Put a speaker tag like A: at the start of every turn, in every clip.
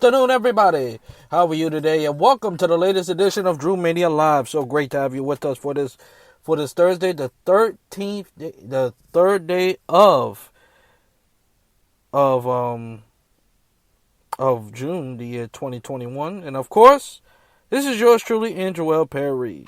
A: afternoon, everybody. How are you today? And welcome to the latest edition of Drew Media Live. So great to have you with us for this Thursday, the 13th, the third day of June, the year 2021. And of course, this is yours truly, Andrew Perry.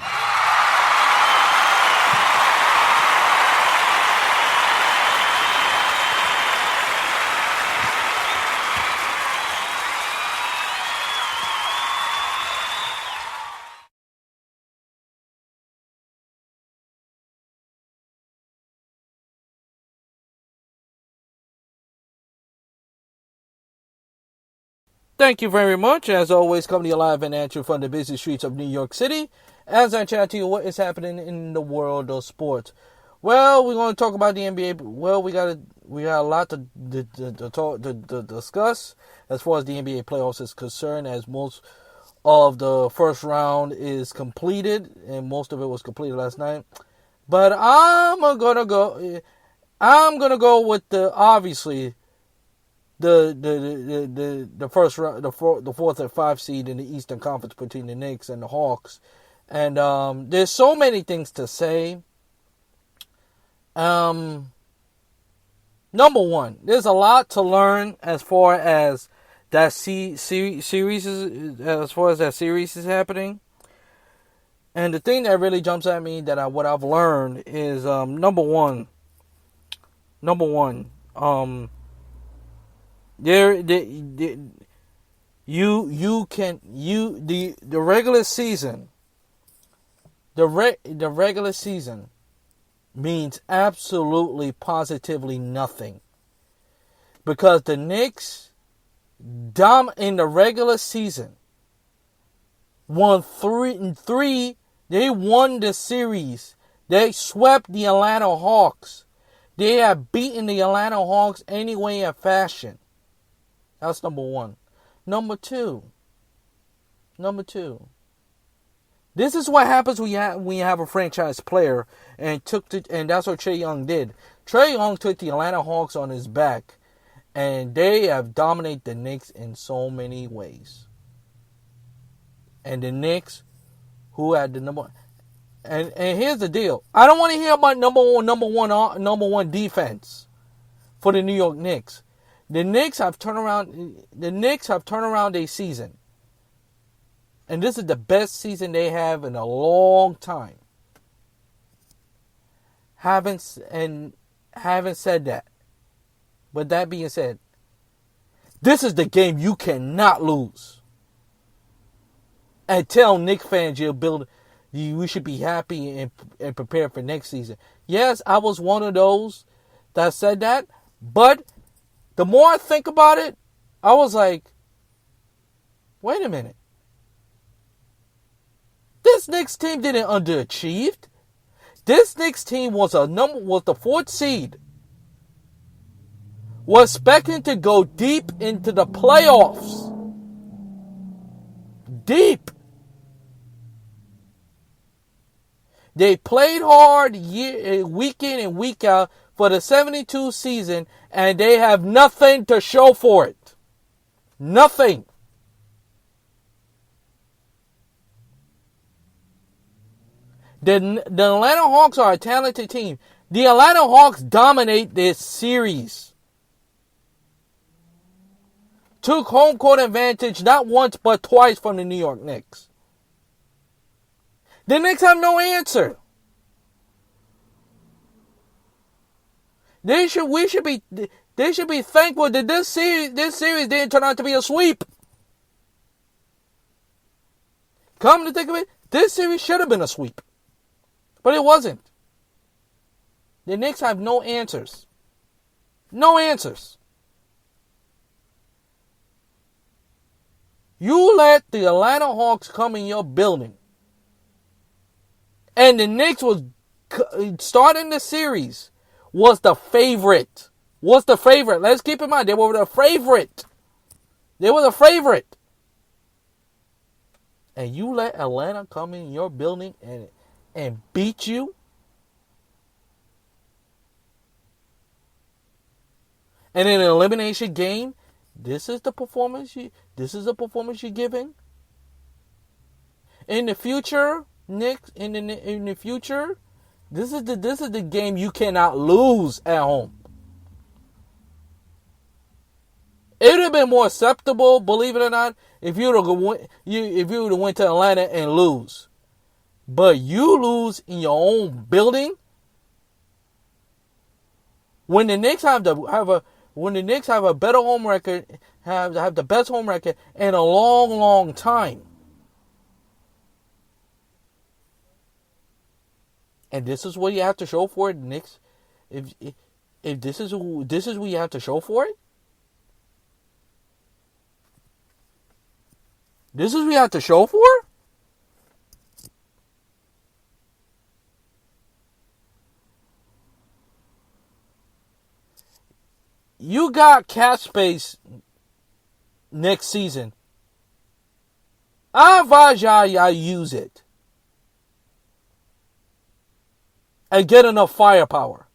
A: Thank you very much. As always, coming to you live and at you from the busy streets of New York City as I chat to you what is happening in the world of sports. Well, we're going to talk about the NBA. Well, we got a lot to discuss as far as the NBA playoffs is concerned, as most of the first round is completed, and most of it was completed last night. But I'm gonna go with the first round, the fourth and fifth seed in the Eastern Conference between the Knicks and the Hawks, and there's so many things to say. Number one, there's a lot to learn as far as that series is happening, and the thing that really jumps at me what I've learned is number one. The regular season, the regular season means absolutely positively nothing, because the Knicks in the regular season won 3. They won the series. They swept the Atlanta Hawks. They have beaten the Atlanta Hawks any way in fashion. That's number one. Number two. This is what happens when you have a franchise player, and that's what Trae Young did. Trae Young took the Atlanta Hawks on his back, and they have dominated the Knicks in so many ways. And the Knicks, who had the number, and here's the deal. I don't want to hear about number one defense for the New York Knicks. The Knicks have turned around their season. And this is the best season they have in a long time. Haven't said that. But that being said, this is the game you cannot lose. And tell Knicks fans we should be happy and prepared for next season. Yes, I was one of those that said that, but the more I think about it, I was like, wait a minute. This Knicks team didn't underachieve. This Knicks team was the fourth seed. Was expecting to go deep into the playoffs. Deep. They played hard week in and week out for the 72 season, and they have nothing to show for it. Nothing. The Atlanta Hawks are a talented team. The Atlanta Hawks dominate this series. Took home court advantage not once but twice from the New York Knicks. The Knicks have no answer. They should be thankful that this series didn't turn out to be a sweep. Come to think of it, this series should have been a sweep. But it wasn't. The Knicks have no answers. No answers. You let the Atlanta Hawks come in your building, and the Knicks was starting the series, was the favorite. Let's keep in mind, they were the favorite. And you let Atlanta come in your building and beat you? And in an elimination game, This is the performance you're giving. In the future, Knicks, in the future, this is the game you cannot lose at home. It would have been more acceptable, believe it or not, if you would have went to Atlanta and lose. But you lose in your own building. When the Knicks have a better home record, have the best home record in a long, long time. And this is what you have to show for it, Knicks. If this is what you have to show for it. This is what you have to show for? You got cap space next season. I advise y'all use it. And get enough firepower.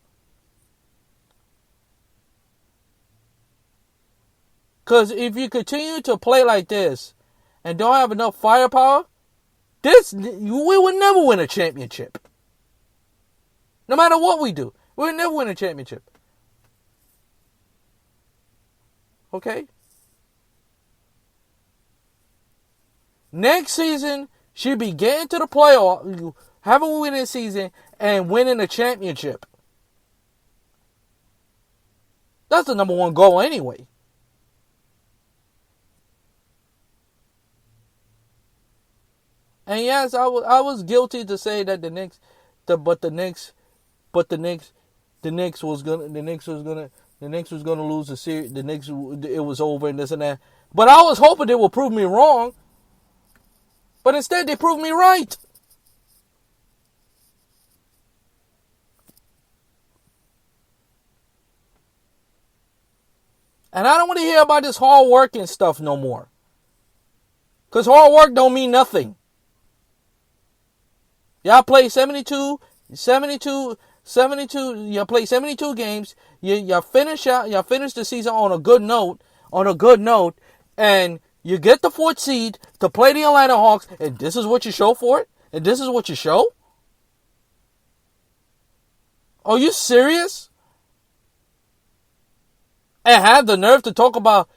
A: Because if you continue to play like this, and don't have enough firepower, we will never win a championship. No matter what we do, we'll never win a championship. Okay? Next season should be getting to the playoff, having a winning season, and winning a championship. That's the number one goal anyway. And yes, I was guilty to say that the Knicks was gonna lose the series. The Knicks, it was over and this and that. But I was hoping they would prove me wrong. But instead, they proved me right. And I don't want to hear about this hard work and stuff no more. Because hard work don't mean nothing. Y'all play 72, y'all play 72 games. Y'all finish the season on a good note, and you get the 4th seed to play the Atlanta Hawks, and this is what you show for it? And this is what you show? Are you serious? And have the nerve to talk about,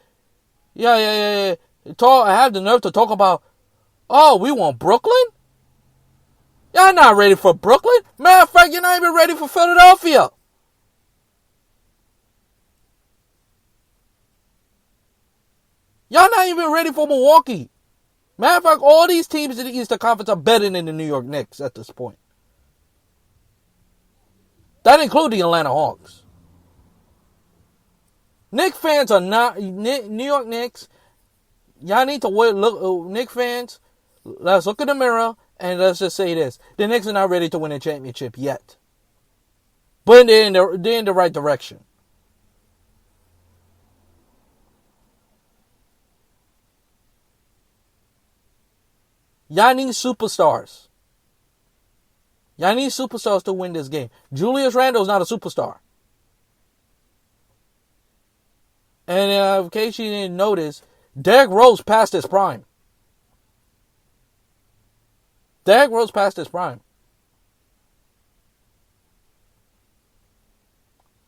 A: I have the nerve to talk about, oh, we want Brooklyn? Y'all not ready for Brooklyn. Matter of fact, you're not even ready for Philadelphia. Y'all not even ready for Milwaukee. Matter of fact, all these teams in the Eastern Conference are better than the New York Knicks at this point. That includes the Atlanta Hawks. Knicks fans are not New York Knicks. Y'all need to look. Knicks fans, let's look in the mirror. And let's just say this. The Knicks are not ready to win a championship yet. But they're in the right direction. Y'all need superstars. Y'all need superstars to win this game. Julius Randle's not a superstar. And in case you didn't notice, Derrick Rose passed his prime. Derrick Rose passed his prime.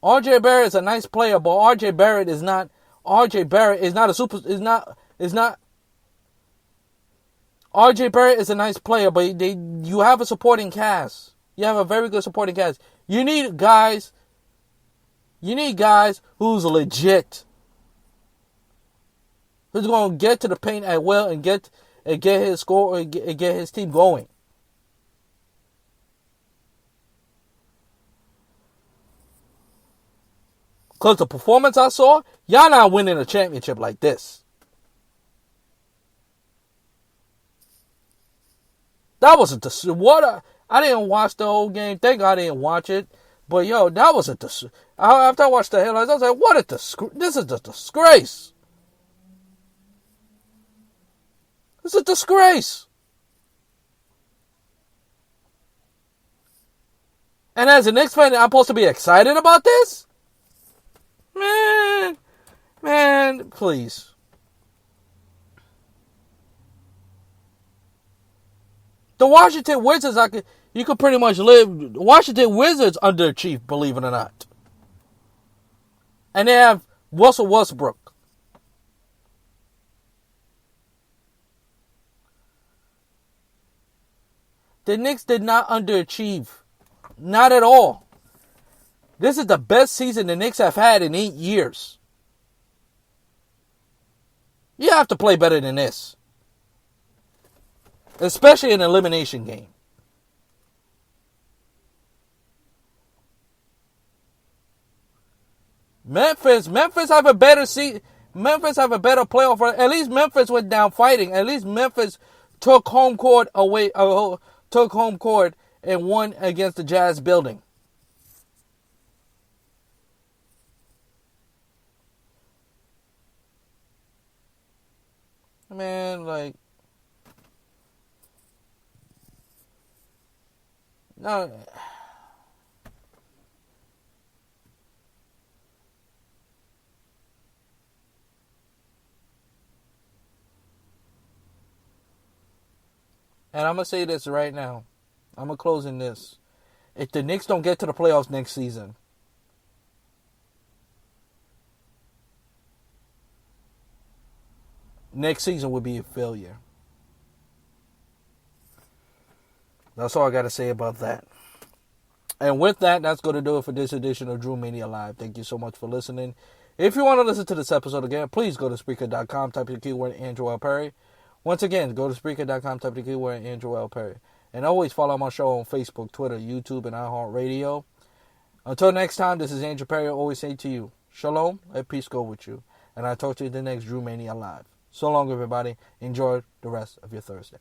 A: RJ Barrett is a nice player, but RJ Barrett is not a super. Is not. RJ Barrett is a nice player, but you have a supporting cast. You have a very good supporting cast. You need guys who's legit, who's going to get to the paint at will and get his score and get his team going. Because the performance I saw, y'all not winning a championship like this. That was I didn't watch the whole game. Thank God I didn't watch it. But yo, that was after I watched the headlines, I was like, what a this is a disgrace. It's a disgrace. And as a Knicks fan, I'm supposed to be excited about this? Man, please. The Washington Wizards, you could pretty much live. Washington Wizards underachieved, believe it or not. And they have Russell Westbrook. The Knicks did not underachieve. Not at all. This is the best season the Knicks have had in 8 years. You have to play better than this. Especially in an elimination game. Memphis have a better seat. Memphis have a better playoff. At least Memphis went down fighting. At least Memphis took home court away. Took home court and won against the Jazz building. Man, like, no. And I'm going to say this right now. I'm going to close in this. If the Knicks don't get to the playoffs next season, next season would be a failure. That's all I got to say about that. And with that, that's going to do it for this edition of Drew Mania Live. Thank you so much for listening. If you want to listen to this episode again, please go to Spreaker.com, type in the keyword Andrew L. Perry. Once again, go to Spreaker.com, type in the keyword Andrew L. Perry. And always follow my show on Facebook, Twitter, YouTube, and iHeartRadio. Until next time, this is Andrew Perry. I always say to you, Shalom and peace go with you. And I'll talk to you in the next Drew Mania Live. So long, everybody. Enjoy the rest of your Thursday.